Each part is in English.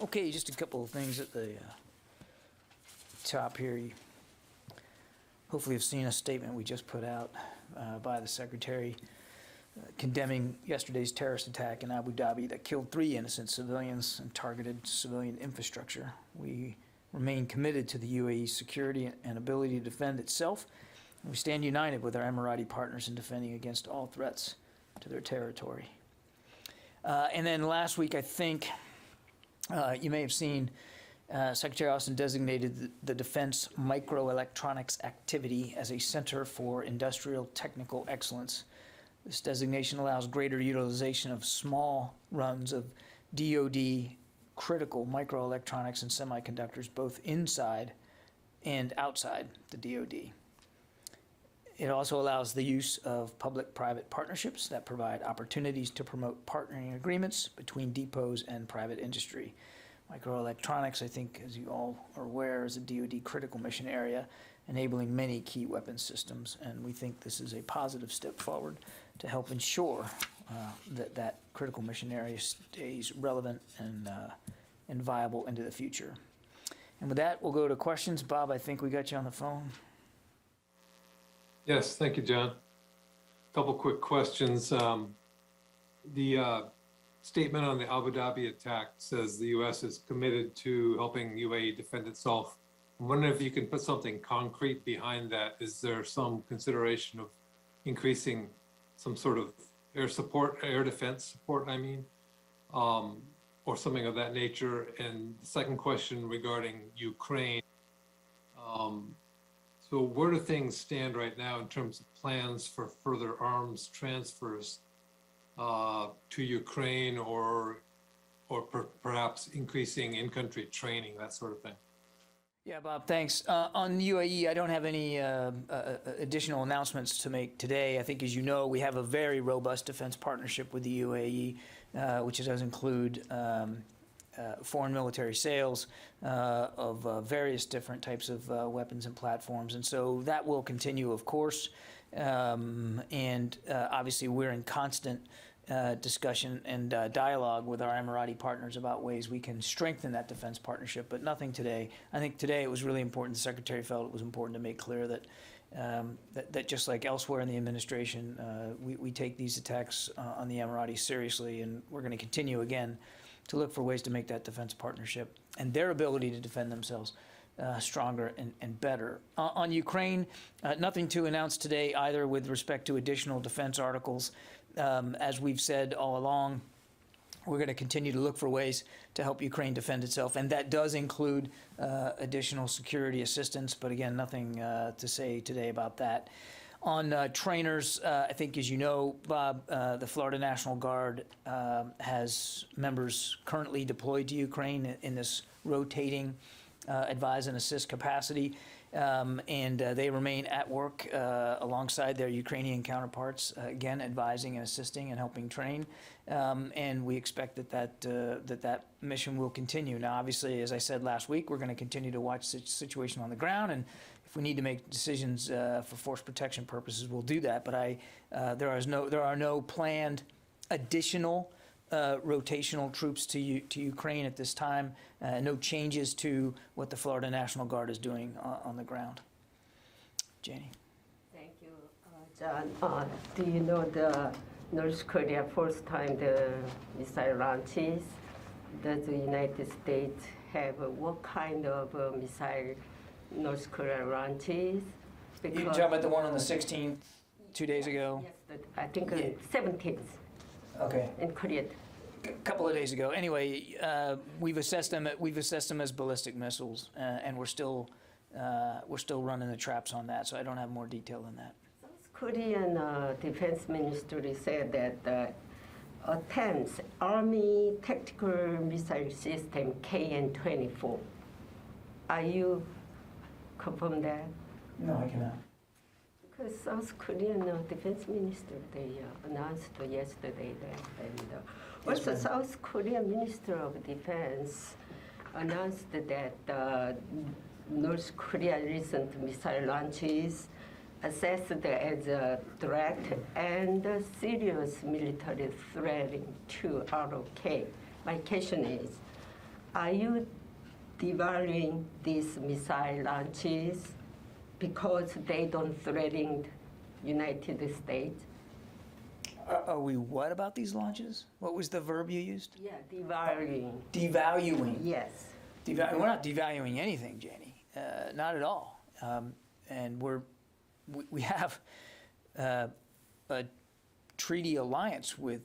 Okay, just a couple of things at the top here. You hopefully have seen a statement we just put out by the Secretary condemning yesterday's terrorist attack in Abu Dhabi that killed 3 innocent civilians and targeted civilian infrastructure. We remain committed to the UAE's security and ability to defend itself. We stand united with our Emirati partners in defending against all threats to their territory. And then last week, I think you may have seen Secretary Austin designated the Defense Microelectronics Activity as a Center for Industrial Technical Excellence. This designation allows greater utilization of small runs of DoD critical microelectronics and semiconductors both inside and outside the DoD. It also allows the use of public-private partnerships that provide opportunities to promote partnering agreements between depots and private industry. Microelectronics, I think, as you all are aware, is a DoD critical mission area, enabling many key weapons systems, and we think this is a positive step forward to help ensure that critical mission area stays relevant and viable into the future. And with that, we'll go to questions. Bob, I think we got you on the phone. Yes, thank you, John. A couple quick questions. The statement on the Abu Dhabi attack says the U.S. is committed to helping UAE defend itself. I'm wondering if you can put something concrete behind that. Is there some consideration of increasing some sort of air support, air defense support, I mean, or something of that nature? And the second question regarding Ukraine. So where do things stand right now in terms of plans for further arms transfers to Ukraine or perhaps increasing in-country training, that sort of thing? Yeah, Bob, thanks. On UAE, I don't have any additional announcements to make today. I think, as you know, we have a very robust defense partnership with the UAE, which does include foreign military sales of various different types of weapons and platforms. And so that will continue, of course. And obviously, we're in constant discussion and dialogue with our Emirati partners about ways we can strengthen that defense partnership, but nothing today. I think today it was really important. The Secretary felt it was important to make clear that that just like elsewhere in the administration, we take these attacks on the Emiratis seriously, and we're going to continue again to look for ways to make that defense partnership and their ability to defend themselves stronger and better. On Ukraine, nothing to announce today either with respect to additional defense articles. As we've said all along, we're going to continue to look for ways to help Ukraine defend itself, and that does include additional security assistance, but again, nothing to say today about that. On trainers, I think, as you know, Bob, the Florida National Guard has members currently deployed to Ukraine in this rotating advise and assist capacity, and they remain at work alongside their Ukrainian counterparts, again, advising and assisting and helping train, and we expect that mission will continue. Now, obviously, as I said last week, we're going to continue to watch the situation on the ground, and if we need to make decisions for force protection purposes, we'll do that. But there are no planned additional rotational troops to Ukraine at this time. No changes to what the Florida National Guard is doing on the ground. Janie. Thank you, John. Do you know the North Korea first time the missile launches? Does the United States have what kind of missile North Korea launches? You're talking about the one on the 16th, 2 days ago? Yes, I think 17th. Okay. In Korea. A couple of days ago. Anyway, we've assessed them as ballistic missiles, and we're still running the traps on that. So I don't have more detail than that. South Korean defense ministry said that attempts Army tactical missile system KN-24. Are you confirm that? No, I cannot. Because South Korean defense minister, they announced yesterday that, and also South Korean Minister of Defense announced that North Korea's recent missile launches assessed as a threat and a serious military threat to ROK. My question is, are you devaluing these missile launches because they don't threaten United States? Are we what about these launches? What was the verb you used? Yeah, devaluing. Devaluing. Yes. We're not devaluing anything, Janie. Not at all. And we have a treaty alliance with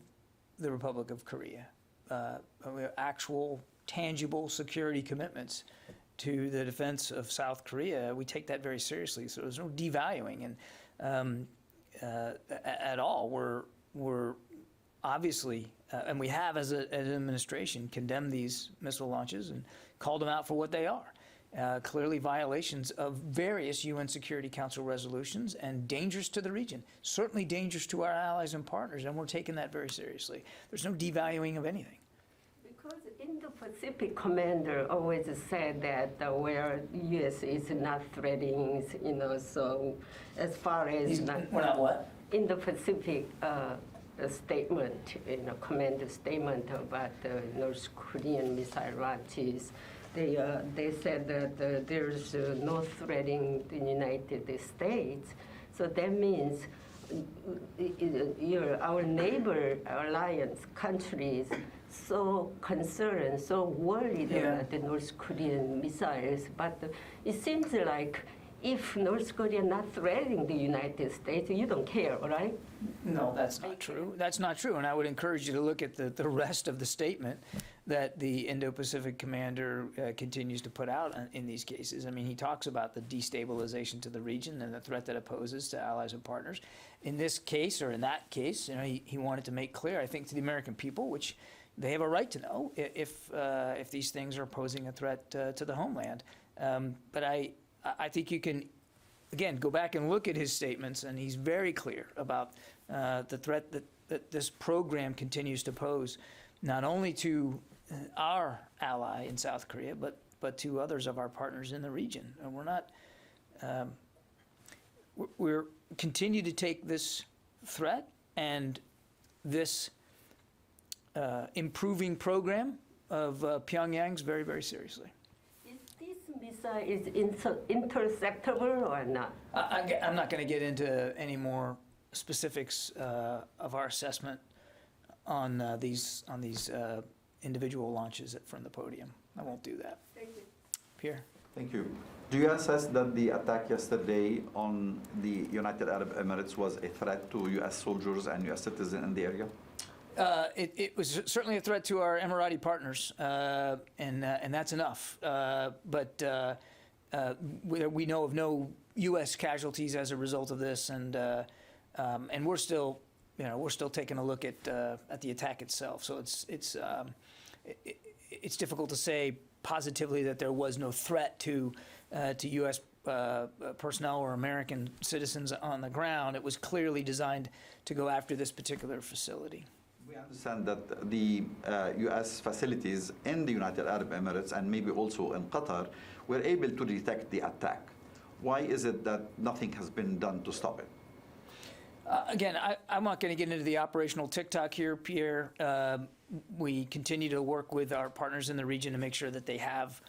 the Republic of Korea. We have actual, tangible security commitments to the defense of South Korea. We take that very seriously. So there's no devaluing and at all. We're obviously, and we have as an administration, condemned these missile launches and called them out for what they are. Clearly violations of various UN Security Council resolutions and dangerous to the region, certainly dangerous to our allies and partners, and we're taking that very seriously. There's no devaluing of anything. Because Indo-Pacific commander always said that where U.S. is not threatening, so as far as We're not what? Indo-Pacific statement, commander statement about the North Korean missile launches, they said that there's no threatening the United States. So that means our neighbor alliance countries so concerned, so worried about the North Korean missiles. But it seems like if North Korea not threatening the United States, you don't care, right? No, that's not true. That's not true. And I would encourage you to look at the rest of the statement that the Indo-Pacific commander continues to put out in these cases. I mean, he talks about the destabilization to the region and the threat that it poses to allies and partners. In this case, or in that case, he wanted to make clear, I think, to the American people, which they have a right to know if these things are posing a threat to the homeland. But I think you can, again, go back and look at his statements, and he's very clear about the threat that this program continues to pose, not only to our ally in South Korea, but to others of our partners in the region. And we're not, we're continue to take this threat and this improving program of Pyongyang's very, very seriously. Missile is interceptable or not? I'm not going to get into any more specifics of our assessment on these individual launches from the podium. I won't do that. Thank you. Pierre? Thank you. Do you assess that the attack yesterday on the United Arab Emirates was a threat to U.S. soldiers and U.S. citizens in the area? It was certainly a threat to our Emirati partners, and that's enough. But we know of no U.S. casualties as a result of this, and we're still taking a look at the attack itself. So it's difficult to say positively that there was no threat to U.S. Personnel or American citizens on the ground. It was clearly designed to go after this particular facility. We understand that the U.S. facilities in the United Arab Emirates and maybe also in Qatar were able to detect the attack. Why is it that nothing has been done to stop it? Again, I'm not going to get into the operational TikTok here, Pierre. We continue to work with our partners in the region to make sure that they have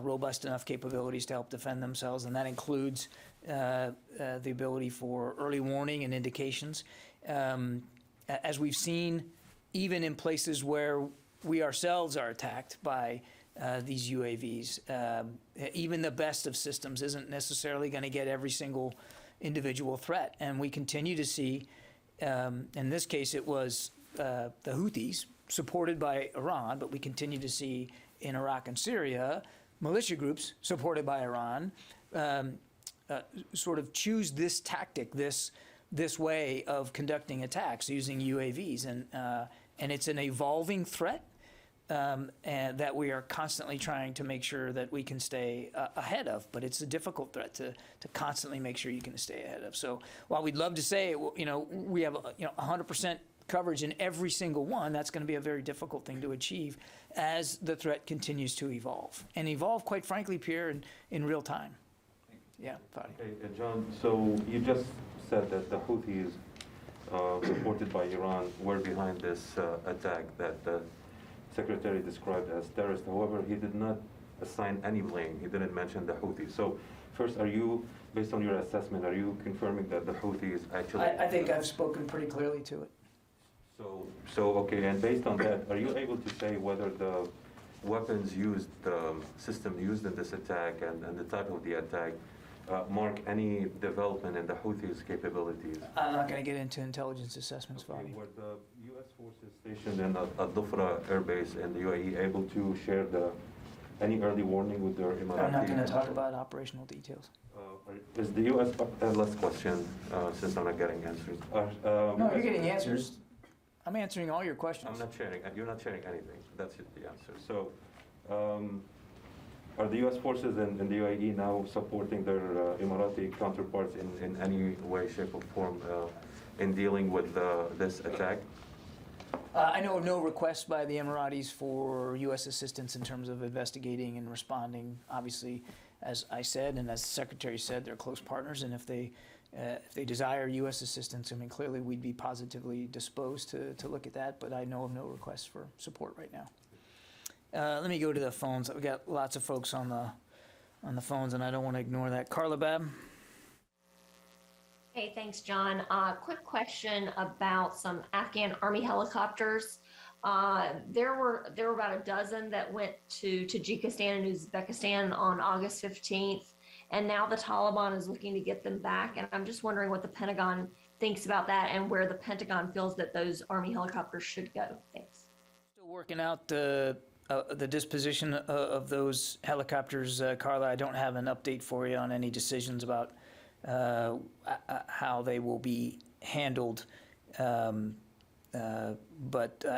robust enough capabilities to help defend themselves, and that includes the ability for early warning and indications. As we've seen, even in places where we ourselves are attacked by these UAVs, even the best of systems isn't necessarily going to get every single individual threat. And we continue to see, in this case it was the Houthis, supported by Iran, but we continue to see in Iraq and Syria, militia groups supported by Iran sort of choose this tactic, this way of conducting attacks using UAVs, and it's an evolving threat, and that we are constantly trying to make sure that we can stay ahead of. But it's a difficult threat to constantly make sure you can stay ahead of. So while we'd love to say, we have 100% coverage in every single one, that's going to be a very difficult thing to achieve as the threat continues to evolve, and evolve, quite frankly, Pierre, in real time. Yeah, Fadi. Okay, John, so you just said that the Houthis, supported by Iran, were behind this attack that Secretary described as terrorist. However, he did not assign any blame. He didn't mention the Houthis. So first, are you, based on your assessment, are you confirming that the Houthis actually... I think I've spoken pretty clearly to it. So okay, and based on that, are you able to say whether the weapons used, the system used in this attack and the type of the attack mark any development in the Houthis' capabilities? I'm not going to get into intelligence assessments, Okay, Bobby. were the U.S. forces stationed in Al-Dhufra Air Base in the UAE able to share any early warning with their Emirati? I'm not going to talk about operational details. Is the U.S. Last question, since I'm not getting answers. No, you're getting answers. I'm answering all your questions. I'm not sharing. You're not sharing anything. That's the answer. So, are the U.S. forces in the UAE now supporting their Emirati counterparts in any way, shape, or form in dealing with this attack? I know of no requests by the Emiratis for U.S. assistance in terms of investigating and responding. Obviously, as I said, and as the Secretary said, they're close partners, and if they desire U.S. assistance, I mean, clearly we'd be positively disposed to look at that, but I know of no requests for support right now. Let me go to the phones. We've got lots of folks on the phones, and I don't want to ignore that. Carla Babb? Hey, thanks, John. Quick question about some Afghan Army helicopters. There were about a dozen that went to Tajikistan and Uzbekistan on August 15th, and now the Taliban is looking to get them back. And I'm just wondering what the Pentagon thinks about that and where the Pentagon feels that those Army helicopters should go. Thanks. Still working out the disposition of those helicopters, Carla. I don't have an update for you on any decisions about how they will be handled, but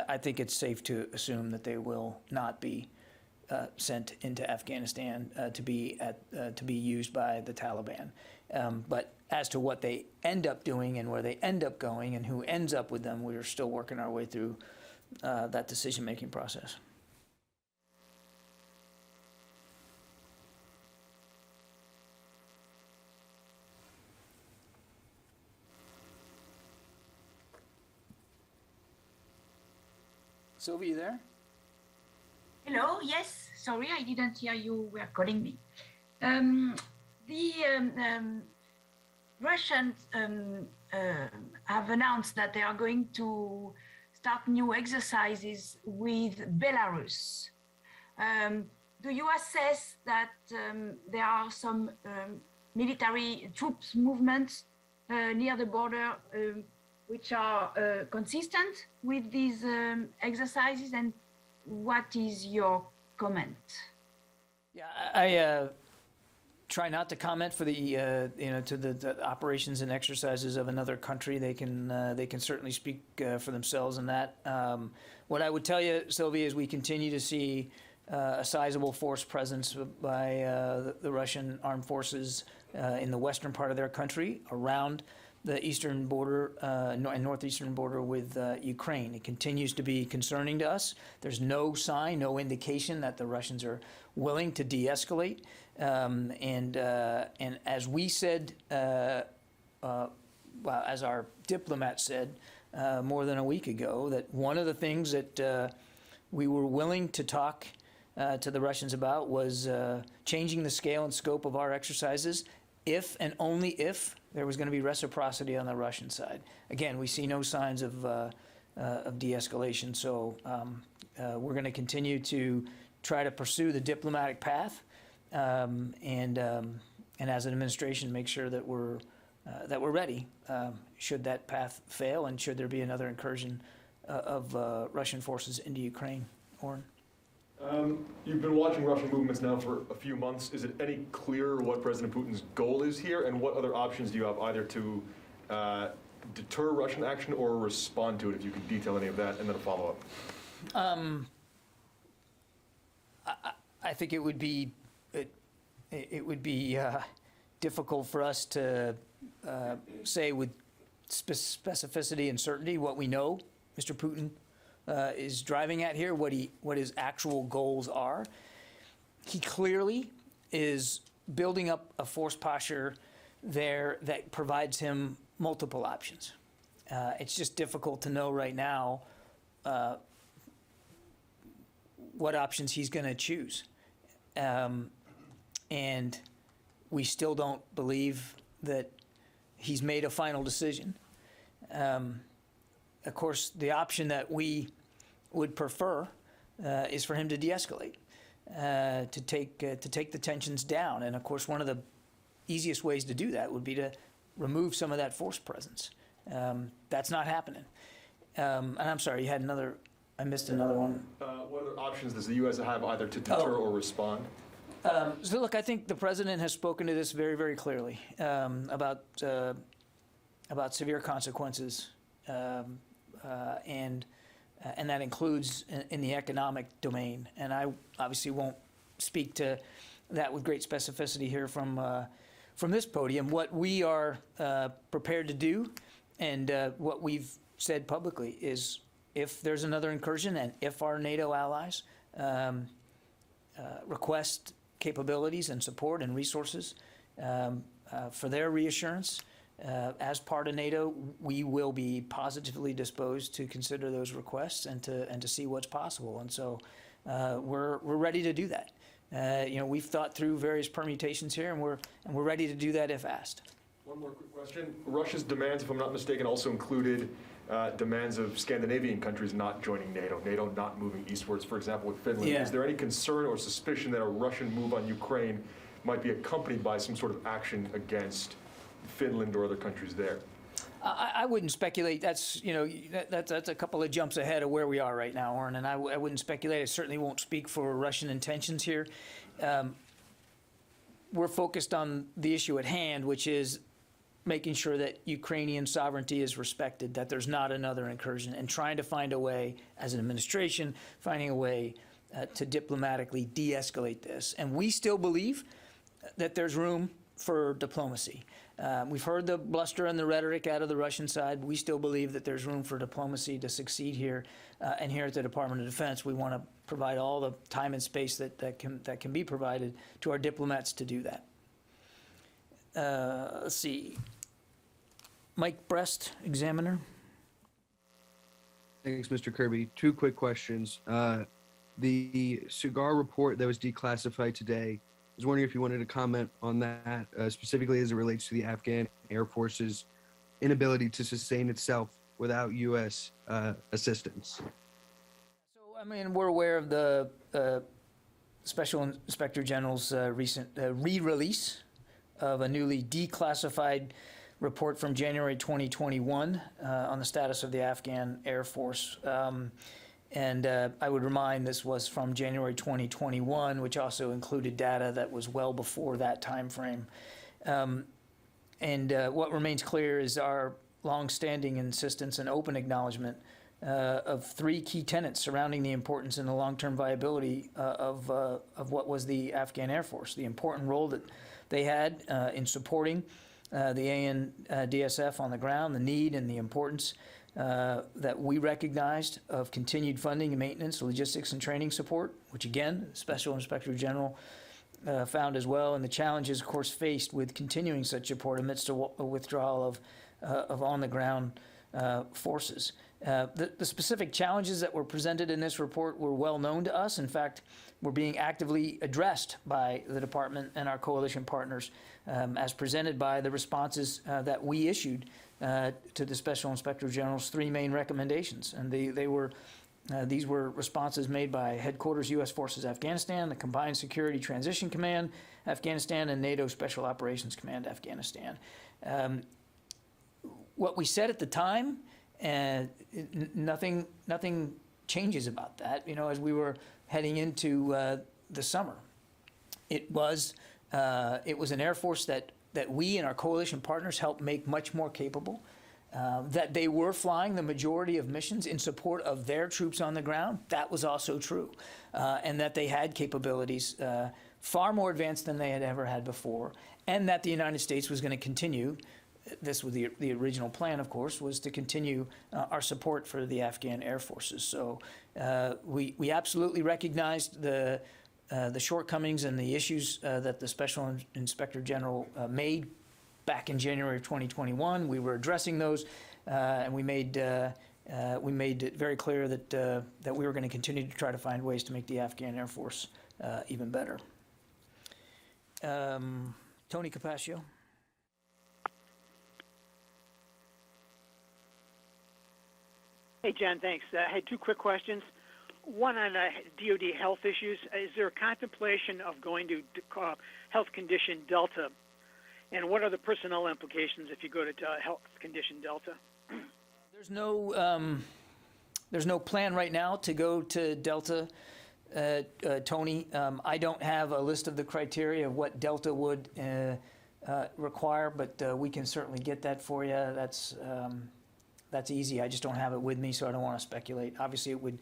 I think it's safe to assume that they will not be sent into Afghanistan to be used by the Taliban. But as to what they end up doing and where they end up going and who ends up with them, we're still working our way through that decision-making process. Sylvie, you there? Hello, yes, sorry, I didn't hear you were calling me. Russians have announced that they are going to start new exercises with Belarus. Do you assess that there are some military troops movements near the border which are consistent with these exercises, and what is your comment? Yeah, I try not to comment for the to the operations and exercises of another country. They can certainly speak for themselves in that. What I would tell you, Sylvia, is we continue to see a sizable force presence by the Russian armed forces in the western part of their country, around the eastern border and northeastern border with Ukraine. It continues to be concerning to us. There's no sign, no indication that the Russians are willing to de-escalate. And as we said, well, as our diplomat said more than a week ago, that one of the things that we were willing to talk to the Russians about was changing the scale and scope of our exercises if and only if there was going to be reciprocity on the Russian side. Again, we see no signs of de-escalation, so we're going to continue to try to pursue the diplomatic path, and as an administration, make sure that we're ready should that path fail and should there be another incursion of Russian forces into Ukraine. Oren? You've been watching Russian movements now for a few months. Is it any clearer what President Putin's goal is here, and what other options do you have either to deter Russian action or respond to it, if you could detail any of that, and then a follow-up? I think it would be difficult for us to say with specificity and certainty what we know Mr. Putin is driving at here, what his actual goals are. He clearly is building up a force posture there that provides him multiple options. It's just difficult to know right now what options he's going to choose. And we still don't believe that he's made a final decision. Of course, the option that we would prefer is for him to de-escalate, to take the tensions down. And of course, one of the easiest ways to do that would be to remove some of that force presence. That's not happening. And I'm sorry, you had another. I missed another one. What other options does the U.S. have either to deter or respond? So look, I think the president has spoken to this very, very clearly about severe consequences, and that includes in the economic domain. And I obviously won't speak to that with great specificity here from this podium. What we are prepared to do, and what we've said publicly, is if there's another incursion and if our NATO allies request capabilities and support and resources for their reassurance as part of NATO, we will be positively disposed to consider those requests and to see what's possible. And so we're ready to do that. We've thought through various permutations here, and we're ready to do that if asked. One more quick question. Russia's demands, if I'm not mistaken, also included demands of Scandinavian countries not joining NATO, NATO not moving eastwards, for example, with Finland. Yeah. Is there any concern or suspicion that a Russian move on Ukraine might be accompanied by some sort of action against Finland or other countries there? I wouldn't speculate. That's that's a couple of jumps ahead of where we are right now, Oren, and I wouldn't speculate. I certainly won't speak for Russian intentions here. We're focused on the issue at hand, which is making sure that Ukrainian sovereignty is respected, that there's not another incursion, and trying to find a way, as an administration, finding a way to diplomatically de-escalate this. And we still believe that there's room for diplomacy. We've heard the bluster and the rhetoric out of the Russian side. We still believe that there's room for diplomacy to succeed here. And here at the Department of Defense, we want to provide all the time and space that can be provided to our diplomats to do that. Let's see. Mike Brest, Examiner. Thanks, Mr. Kirby. Two quick questions. The cigar report that was declassified today, I was wondering if you wanted to comment on that, specifically as it relates to the Afghan Air Force's inability to sustain itself without U.S. assistance. So, I mean, we're aware of the Special Inspector General's recent re-release of a newly declassified report from January 2021 on the status of the Afghan Air Force. And I would remind this was from January 2021, which also included data that was well before that time frame. And what remains clear is our longstanding insistence and open acknowledgement of three key tenets surrounding the importance and the long-term viability of what was the Afghan Air Force, the important role that they had in supporting the ANDSF on the ground, the need and the importance that we recognized of continued funding and maintenance, logistics and training support, which again, Special Inspector General found as well, and the challenges, of course, faced with continuing such support amidst a withdrawal of on-the-ground forces. The specific challenges that were presented in this report were well known to us. In fact, were being actively addressed by the department and our coalition partners as presented by the responses that we issued to the Special Inspector General's three main recommendations. And these were responses made by Headquarters U.S. Forces Afghanistan, the Combined Security Transition Command Afghanistan, and NATO Special Operations Command Afghanistan. What we said at the time, nothing changes about that. As we were heading into the summer, it was an Air Force that we and our coalition partners helped make much more capable. That they were flying the majority of missions in support of their troops on the ground, that was also true. And that they had capabilities far more advanced than they had ever had before, and that the United States was going to continue. This was the original plan, of course, was to continue our support for the Afghan Air Forces. So we absolutely recognized the shortcomings and the issues that the Special Inspector General made back in January of 2021. We were addressing those, and we made we made it very clear that we were going to continue to try to find ways to make the Afghan Air Force even better. Tony Capaccio. Hey, John, thanks. I had two quick questions. One on DoD health issues. Is there a contemplation of going to health condition Delta? And what are the personnel implications if you go to health condition Delta? There's no plan right now to go to Delta, Tony. I don't have a list of the criteria of what Delta would require, but we can certainly get that for you. That's easy. I just don't have it with me, so I don't want to speculate. Obviously, it would.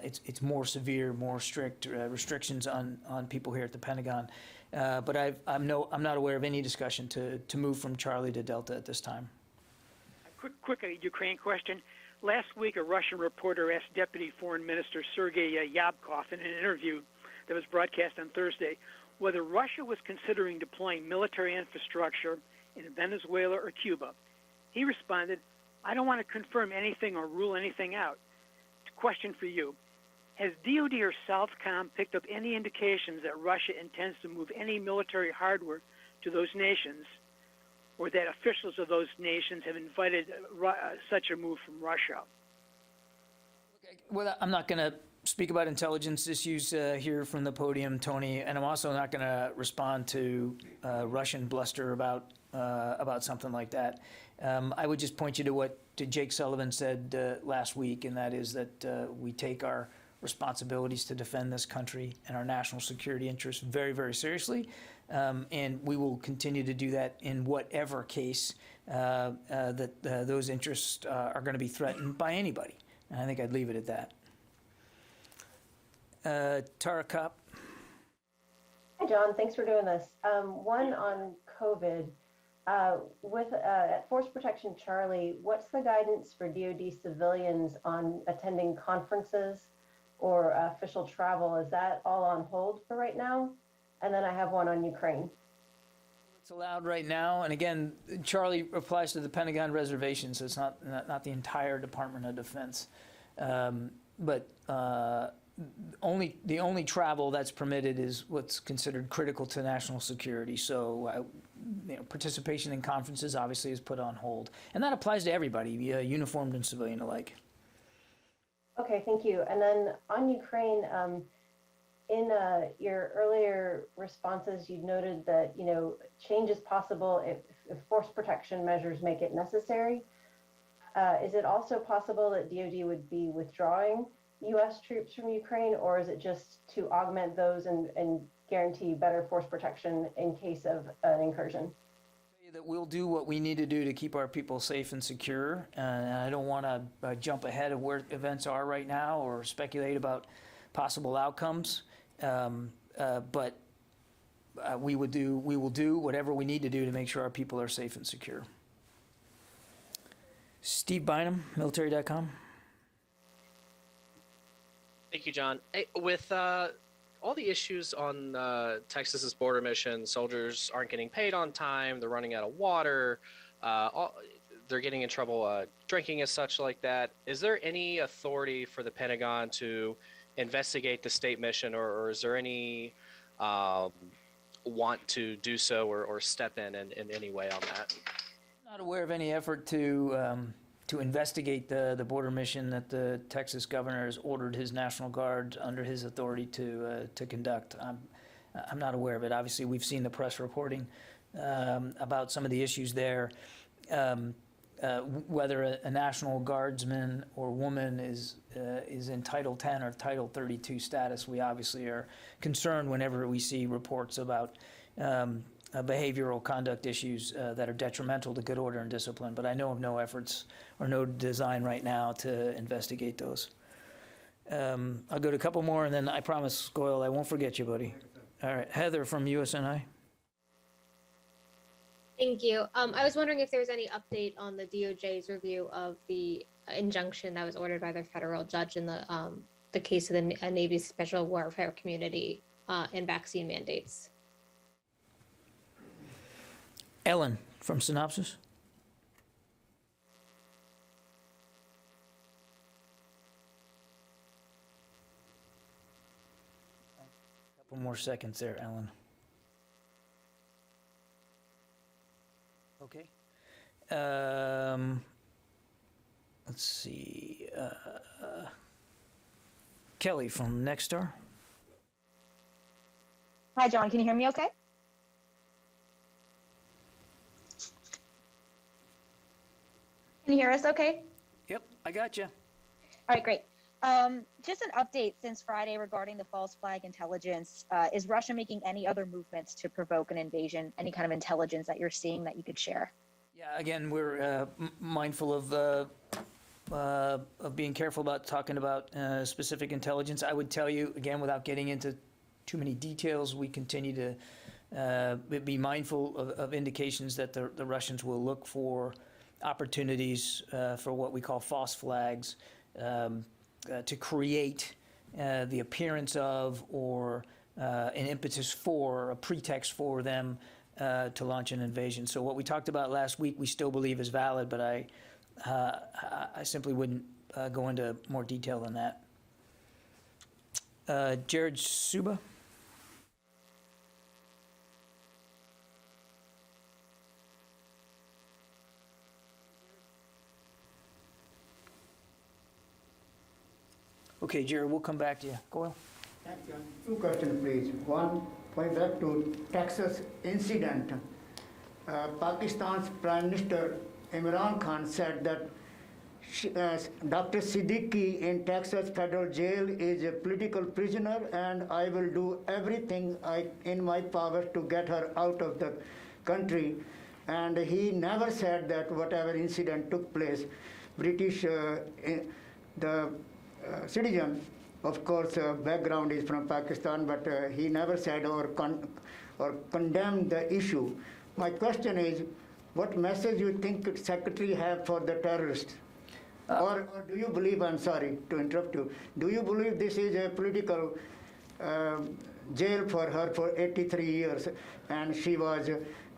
It's more severe, more strict restrictions on people here at the Pentagon. But I'm not aware of any discussion to move from Charlie to Delta at this time. Quick Ukraine question. Last week, a Russian reporter asked Deputy Foreign Minister Sergei Yabkov in an interview that was broadcast on Thursday whether Russia was considering deploying military infrastructure in Venezuela or Cuba. He responded, "I don't want to confirm anything or rule anything out." Question for you. Has DoD or Southcom picked up any indications that Russia intends to move any military hardware to those nations, or that officials of those nations have invited such a move from Russia? Well, I'm not going to speak about intelligence issues here from the podium, Tony, and I'm also not going to respond to Russian bluster about something like that. I would just point you to what Jake Sullivan said last week, and that is that we take our responsibilities to defend this country and our national security interests very, very seriously, and we will continue to do that in whatever case that those interests are going to be threatened by anybody. And I think I'd leave it at that. Tara Kopp. Hi, John. Thanks for doing this. One on COVID. With at Force Protection Charlie, what's the guidance for DoD civilians on attending conferences or official travel? Is that all on hold for right now? And then I have one on Ukraine. It's allowed right now, and again, Charlie applies to the Pentagon reservation, so it's not the entire Department of Defense. But the only travel that's permitted is what's considered critical to national security. So, participation in conferences obviously is put on hold, and that applies to everybody, uniformed and civilian alike. Okay, thank you. And then on Ukraine, in your earlier responses, you noted that change is possible if force protection measures make it necessary. Is it also possible that DoD would be withdrawing U.S. troops from Ukraine, or is it just to augment those and guarantee better force protection in case of an incursion? That we'll do what we need to do to keep our people safe and secure. And I don't want to jump ahead of where events are right now or speculate about possible outcomes. But we will do whatever we need to do to make sure our people are safe and secure. Steve Bynum, military.com. Thank you, John. Hey, with all the issues on Texas's border mission, soldiers aren't getting paid on time, they're running out of water, they're getting in trouble drinking as such like that. Is there any authority for the Pentagon to investigate the state mission, or is there any want to do so or step in any way on that? Not aware of any effort to investigate the border mission that the Texas governor has ordered his National Guard under his authority to conduct. I'm not aware of it. Obviously, we've seen the press reporting about some of the issues there. Whether a National Guardsman or woman is in Title 10 or Title 32 status, we obviously are concerned whenever we see reports about behavioral conduct issues that are detrimental to good order and discipline. But I know of no efforts or no design right now to investigate those. I'll go to a couple more, and then I promise, Goyle, I won't forget you, buddy. All right, Heather from USNI. Thank you. I was wondering if there was any update on the DOJ's review of the injunction that was ordered by the federal judge in the case of the Navy's Special Warfare Community and vaccine mandates. Ellen from Synopsis. Couple more seconds there, Ellen. Okay. Let's see. Kelly from Nexstar. Hi, John. Can you hear me okay? Can you hear us okay? Yep, I got you. All right, great. Just an update since Friday regarding the false flag intelligence. Is Russia making any other movements to provoke an invasion? Any kind of intelligence that you're seeing that you could share? Yeah, again, we're mindful of being careful about talking about specific intelligence. I would tell you, again, without getting into too many details, we continue to be mindful of indications that the Russians will look for opportunities for what we call false flags to create the appearance of or an impetus for, a pretext for them to launch an invasion. So what we talked about last week, we still believe is valid, but I simply wouldn't go into more detail than that. Jared Suba. Okay, Jared, we'll come back to you. Go on. Thank you. Two questions, please. One, going back to Texas incident. Pakistan's Prime Minister Imran Khan said that Dr. Siddiqui in Texas federal jail is a political prisoner, and I will do everything in my power to get her out of the country. And he never said that whatever incident took place, British, citizen, of course, background is from Pakistan, but he never said or condemned the issue. My question is, what message you think Secretary have for the terrorists? Or do you believe, I'm sorry to interrupt you, do you believe this is a political jail for her for 83 years, and she was,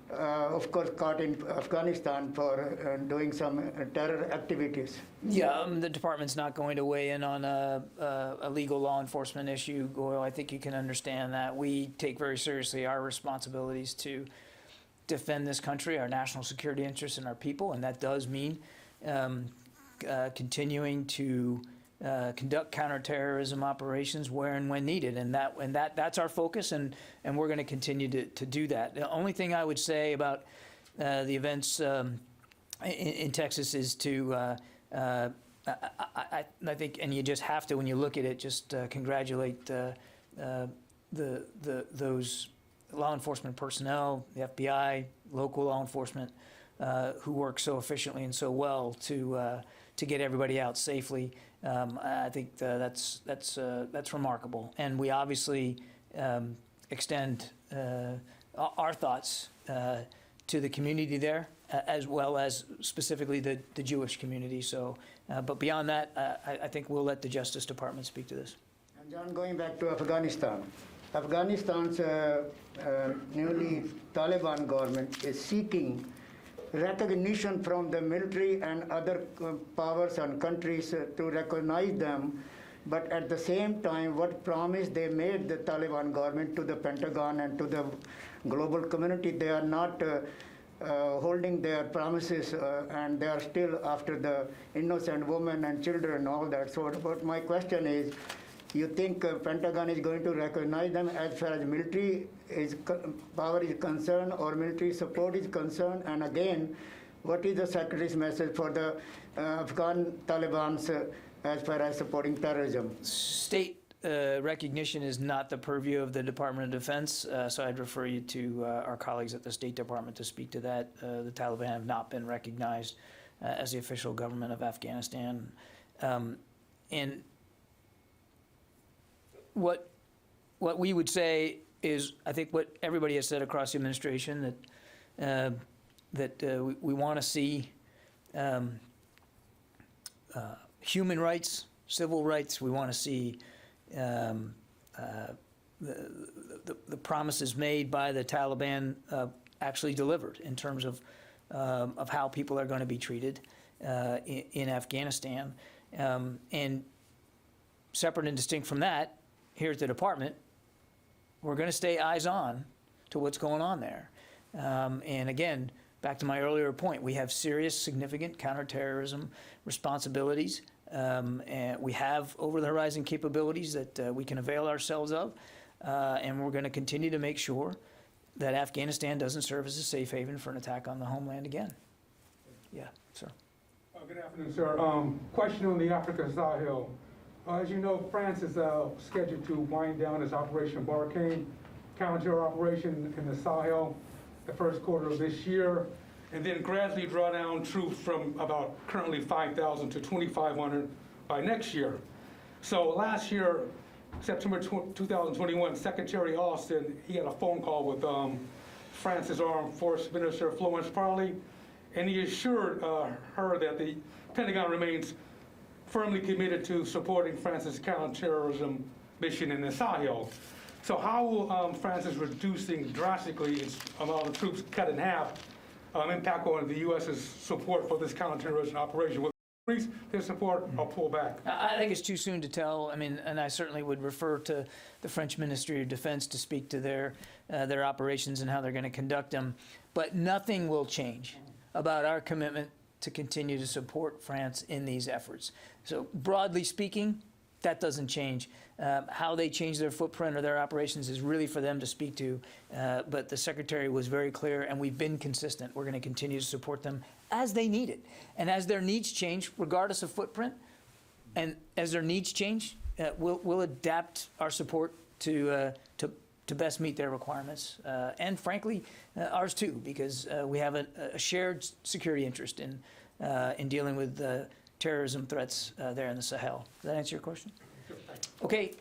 of course, caught in Afghanistan for doing some terror activities? Yeah, the department's not going to weigh in on a legal law enforcement issue, Goyle. I think you can understand that. We take very seriously our responsibilities to defend this country, our national security interests, and our people, and that does mean continuing to conduct counterterrorism operations where and when needed, and that's our focus, and we're going to continue to do that. The only thing I would say about the events in Texas is to I think, and you just have to, when you look at it, just congratulate those law enforcement personnel, the FBI, local law enforcement, who work so efficiently and so well to get everybody out safely. I think that's remarkable, and we obviously extend our thoughts to the community there, as well as specifically the Jewish community. So, but beyond that, I think we'll let the Justice Department speak to this. And John, going back to Afghanistan, Afghanistan's newly Taliban government is seeking recognition from the military and other powers and countries to recognize them, but at the same time, what promise they made, the Taliban government, to the Pentagon and to the global community, they are not holding their promises, and they are still after the innocent women and children and all that. So what my question is, you think Pentagon is going to recognize them as far as military power is concerned, or military support is concerned? And again, what is the Secretary's message for the Afghan Talibans as far as supporting terrorism? State recognition is not the purview of the Department of Defense, so I'd refer you to our colleagues at the State Department to speak to that. The Taliban have not been recognized as the official government of Afghanistan. And what we would say is, I think what everybody has said across the administration, that we want to see human rights, civil rights. We want to see the promises made by the Taliban actually delivered in terms of how people are going to be treated in Afghanistan. And separate and distinct from that, here at the department, we're going to stay eyes on to what's going on there. And again, back to my earlier point, we have serious, significant counterterrorism responsibilities. And we have over-the-horizon capabilities that we can avail ourselves of. And we're going to continue to make sure that Afghanistan doesn't serve as a safe haven for an attack on the homeland again. Yeah, sir. Good afternoon, sir. Question on the Africa Sahel. As you know, France is scheduled to wind down its Operation Barkhane counter operation in the Sahel the first quarter of this year, and then gradually draw down troops from about currently 5,000 to 2,500 by next year. So last year, September 2021, Secretary Austin, he had a phone call with France's Armed Forces Minister Florence Parly, and he assured her that the Pentagon remains firmly committed to supporting France's counterterrorism mission in the Sahel. So how will France's reducing drastically its amount of troops, cut in half, impact on the U.S.'s support for this counterterrorism operation? Will it increase their support or pull back? I think it's too soon to tell. I mean, and I certainly would refer to the French Ministry of Defense to speak to their operations and how they're going to conduct them. But nothing will change about our commitment to continue to support France in these efforts. So broadly speaking, that doesn't change. How they change their footprint or their operations is really for them to speak to. But the Secretary was very clear, and we've been consistent. We're going to continue to support them as they need it. And as their needs change, regardless of footprint, and as their needs change, we'll adapt our support to best meet their requirements. And frankly, ours too, because we have a shared security interest in dealing with terrorism threats there in the Sahel. Does that answer your question? Okay.